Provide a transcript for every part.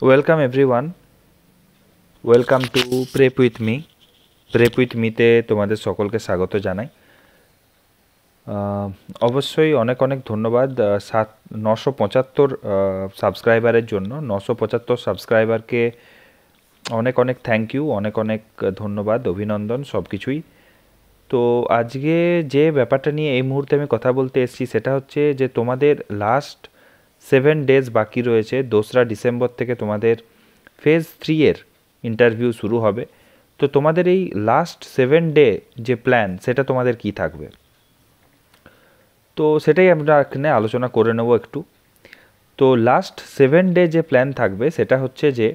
Welcome everyone, welcome to prep with me. Prep with মিতে তোমাদের সকলকে স্বাগত জানাই। অবশ্যই অনেক অনেক ধন্যবাদ 975 সাবস্ক্রাইবারের জন্য। 975 সাবস্ক্রাইবারকে অনেক অনেক থ্যাংক ইউ, অনেক অনেক ধন্যবাদ, অভিনন্দন সব কিছুই। তো আজকে যে ব্যাপারটা নিয়ে এই মুহূর্তে আমি কথা বলতে এসেছি সেটা হচ্ছে যে তোমাদের লাস্ট 7 ডেজ বাকি রয়েছে। 2রা ডিসেম্বর থেকে তোমাদের ফেজ 3 এর ইন্টারভিউ শুরু হবে। তো তোমাদের এই লাস্ট 7 ডে যে প্ল্যান সেটা তোমাদের কি থাকবে, তো সেটাই আমরা এখানে আলোচনা করে নেব একটু। তো লাস্ট 7 ডে যে প্ল্যান থাকবে সেটা হচ্ছে যে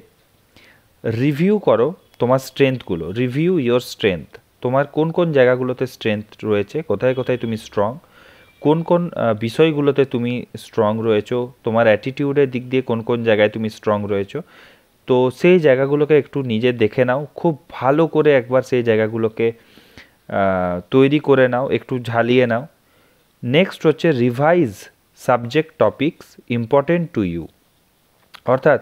রিভিউ করো তোমার স্ট্রেংথগুলো, রিভিউ ইয়োর স্ট্রেংথ। তোমার কোন কোন জায়গাগুলোতে স্ট্রেংথ রয়েছে, কোথায় কোথায় তুমি স্ট্রং, কোন কোন বিষয়গুলোতে তুমি স্ট্রং রয়েছো, তোমার অ্যাটিটিউডের দিক দিয়ে কোন কোন জায়গায় তুমি স্ট্রং রয়েছো। তো সেই জায়গাগুলোকে একটু নিজে দেখে নাও, খুব ভালো করে একবার সেই জায়গাগুলোকে তৈরি করে নাও, একটু ঝালিয়ে নাও। নেক্সট হচ্ছে revise subject topics important to you, অর্থাৎ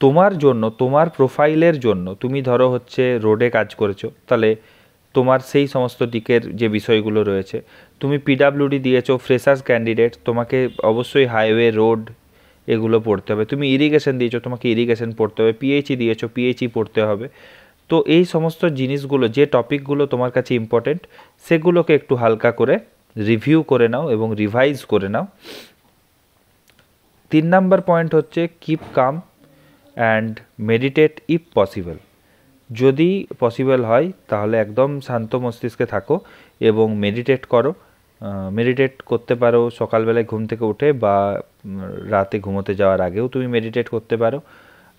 তোমার জন্য, তোমার প্রোফাইলের জন্য, তুমি ধরো হচ্ছে রোডে কাজ করেছো, তাহলে তোমার সেই সমস্ত দিকের যে বিষয়গুলো রয়েছে, তুমি পিডাব্লিউডি দিয়েছো, ফ্রেশার্স ক্যান্ডিডেট, তোমাকে অবশ্যই হাইওয়ে, রোড এগুলো পড়তে হবে। তুমি ইরিগেশন দিয়েছো, তোমাকে ইরিগেশন পড়তে হবে। পিএইচই দিয়েছো, পিএইচই পড়তে হবে। তো এই সমস্ত জিনিসগুলো, যে টপিকগুলো তোমার কাছে ইম্পর্টেন্ট, সেগুলোকে একটু হালকা করে রিভিউ করে নাও এবং রিভাইজ করে নাও। 3 নাম্বার পয়েন্ট হচ্ছে keep calm and meditate if possible. যদি পসিবল হয় তাহলে একদম শান্ত মস্তিষ্কে থাকো এবং মেডিটেট করো। মেডিটেট করতে পারো সকালবেলায় ঘুম থেকে উঠে, বা রাতে ঘুমোতে যাওয়ার আগেও তুমি মেডিটেট করতে পারো।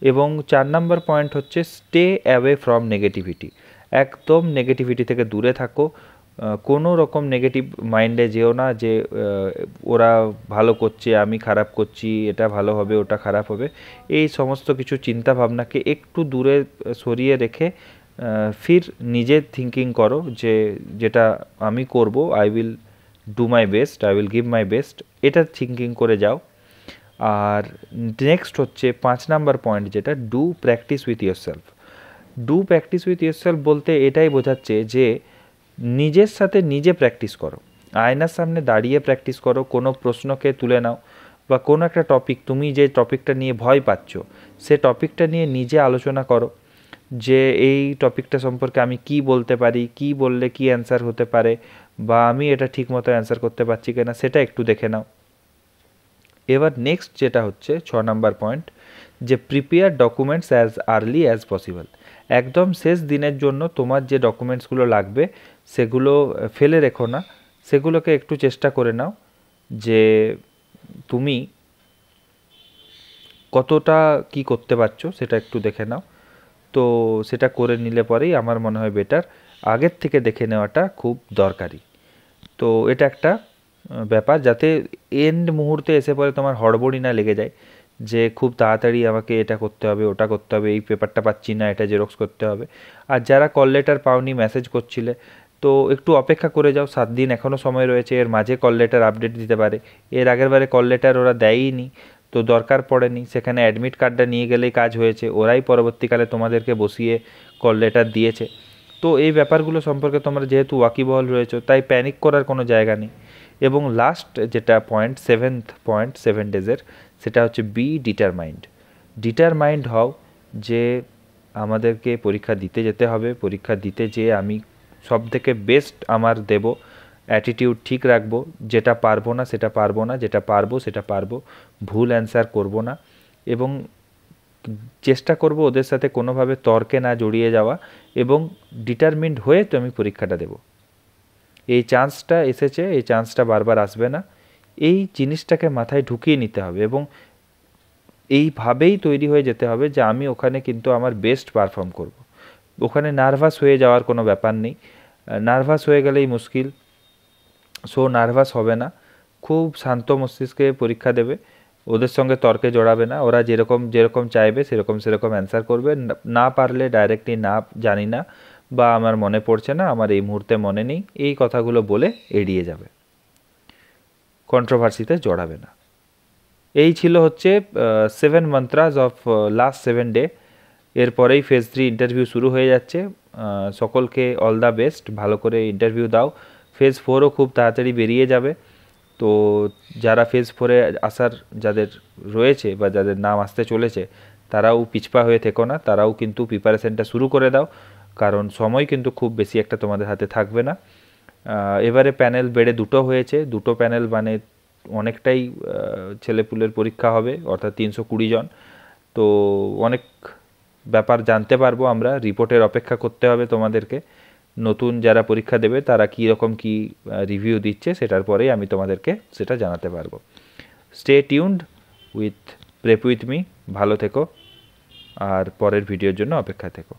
এবং 4 নাম্বার পয়েন্ট হচ্ছে স্টে অ্যাওয়ে ফ্রম নেগেটিভিটি। একদম নেগেটিভিটি থেকে দূরে থাকো। কোনো রকম নেগেটিভ মাইন্ডে যেও না যে ওরা ভালো করছে, আমি খারাপ করছি, এটা ভালো হবে, ওটা খারাপ হবে। এই সমস্ত কিছু চিন্তা ভাবনাকে একটু দূরে সরিয়ে রেখে ফির নিজের থিঙ্কিং করো যে যেটা আমি করব, I will do my best, I will give my best, এটা থিঙ্কিং করে যাও। আর নেক্সট হচ্ছে 5 নাম্বার পয়েন্ট, যেটা do practice with yourself. Do practice with yourself বলতে এটাই বোঝাচ্ছে যে নিজের সাথে নিজে প্র্যাকটিস করো, আয়নার সামনে দাঁড়িয়ে প্র্যাকটিস করো। কোনো প্রশ্নকে তুলে নাও, বা কোনো একটা টপিক, তুমি যে টপিকটা নিয়ে ভয় পাচ্ছ সে টপিকটা নিয়ে নিজে আলোচনা করো, যে এই টপিকটা সম্পর্কে আমি কি বলতে পারি, কি বললে কি অ্যান্সার হতে পারে, বা আমি এটা ঠিকমতো অ্যান্সার করতে পারছি কিনা সেটা একটু দেখে নাও। এবার নেক্সট যেটা হচ্ছে 6 নাম্বার পয়েন্ট, যে prepare documents as early as possible. একদম শেষ দিনের জন্য তোমার যে ডকুমেন্টসগুলো লাগবে সেগুলো ফেলে রেখো না, সেগুলোকে একটু চেষ্টা করে নাও যে তুমি কতটা কি করতে পারছো সেটা একটু দেখে নাও। তো সেটা করে নিলে পরেই আমার মনে হয় বেটার, আগের থেকে দেখে নেওয়াটা খুব দরকারি। তো এটা একটা ব্যাপার, যাতে এন্ড মুহূর্তে এসে পরে তোমার হড়বড়ি না লেগে যায় যে খুব তাড়াতাড়ি আমাকে এটা করতে হবে, ওটা করতে হবে, এই পেপারটা পাচ্ছি না, এটা জেরক্স করতে হবে। আর যারা কল লেটার পাওনি, মেসেজ করছিলে, তো একটু অপেক্ষা করে যাও, 7 দিন এখনও সময় রয়েছে। এর মাঝে কল লেটার আপডেট দিতে পারে। এর আগের বারে কল লেটার ওরা দেয়ই তো দরকার পড়েনি, সেখানে অ্যাডমিট কার্ডটা নিয়ে গেলেই কাজ হয়েছে, ওরাই পরবর্তীকালে তোমাদেরকে বসিয়ে কল লেটার দিয়েছে। তো এই ব্যাপারগুলো সম্পর্কে তোমরা যেহেতু ওয়াকিবহল রয়েছো, তাই প্যানিক করার কোনো জায়গা নেই। এবং লাস্ট যেটা পয়েন্ট, 7th পয়েন্ট 7 ডেজের, সেটা হচ্ছে বি ডিটারমাইন্ড। ডিটারমাইন্ড হও যে আমাদেরকে পরীক্ষা দিতে যেতে হবে, পরীক্ষা দিতে যেয়ে আমি সব থেকে বেস্ট আমার দেব, অ্যাটিটিউড ঠিক রাখবো, যেটা পারবো না সেটা পারবো না, যেটা পারবো সেটা পারবো, ভুল অ্যান্সার করবো না। এবং চেষ্টা করব ওদের সাথে কোনোভাবে তর্কে না জড়িয়ে যাওয়া, এবং ডিটারমিন্ড হয়ে তো আমি পরীক্ষাটা দেব। এই চান্সটা এসেছে, এই চান্সটা বারবার আসবে না, এই জিনিসটাকে মাথায় ঢুকিয়ে নিতে হবে। এবং এইভাবেই তৈরি হয়ে যেতে হবে যে আমি ওখানে কিন্তু আমার বেস্ট পারফর্ম করব। ওখানে নার্ভাস হয়ে যাওয়ার কোনো ব্যাপার নেই, নার্ভাস হয়ে গেলেই মুশকিল। সো নার্ভাস হবে না, খুব শান্ত মস্তিষ্কে পরীক্ষা দেবে, ওদের সঙ্গে তর্কে জড়াবে না। ওরা যেরকম যেরকম চাইবে সেরকম সেরকম অ্যান্সার করবে। না পারলে ডাইরেক্টলি না, জানি না, বা আমার মনে পড়ছে না, আমার এই মুহূর্তে মনে নেই, এই কথাগুলো বলে এড়িয়ে যাবে, কন্ট্রোভার্সিতে জড়াবে না। এই ছিল হচ্ছে 7 মন্ত্রাস অফ লাস্ট 7 ডে। এরপরেই ফেজ 3 ইন্টারভিউ শুরু হয়ে যাচ্ছে। সকলকে অল দ্য বেস্ট, ভালো করে ইন্টারভিউ দাও। ফেজ 4ও খুব তাড়াতাড়ি বেরিয়ে যাবে। তো যারা ফেজ 4-এ আসার যাদের রয়েছে বা যাদের নাম আসতে চলেছে, তারাও পিছপা হয়ে থেকো না, তারাও কিন্তু প্রিপারেশনটা শুরু করে দাও, কারণ সময় কিন্তু খুব বেশি একটা তোমাদের হাতে থাকবে না। এবারে প্যানেল বেড়ে 2টো হয়েছে, 2টো প্যানেল মানে অনেকটাই ছেলেপুলের পরীক্ষা হবে, অর্থাৎ 320 জন। তো অনেক ব্যাপার জানতে পারবো আমরা, রিপোর্টের অপেক্ষা করতে হবে তোমাদেরকে। নতুন যারা পরীক্ষা দেবে তারা কী রকম কী রিভিউ দিচ্ছে সেটার পরেই আমি তোমাদেরকে সেটা জানাতে পারবো। Stay tuned with prep with me, ভালো থেকো আর পরের ভিডিওর জন্য অপেক্ষা থেকো।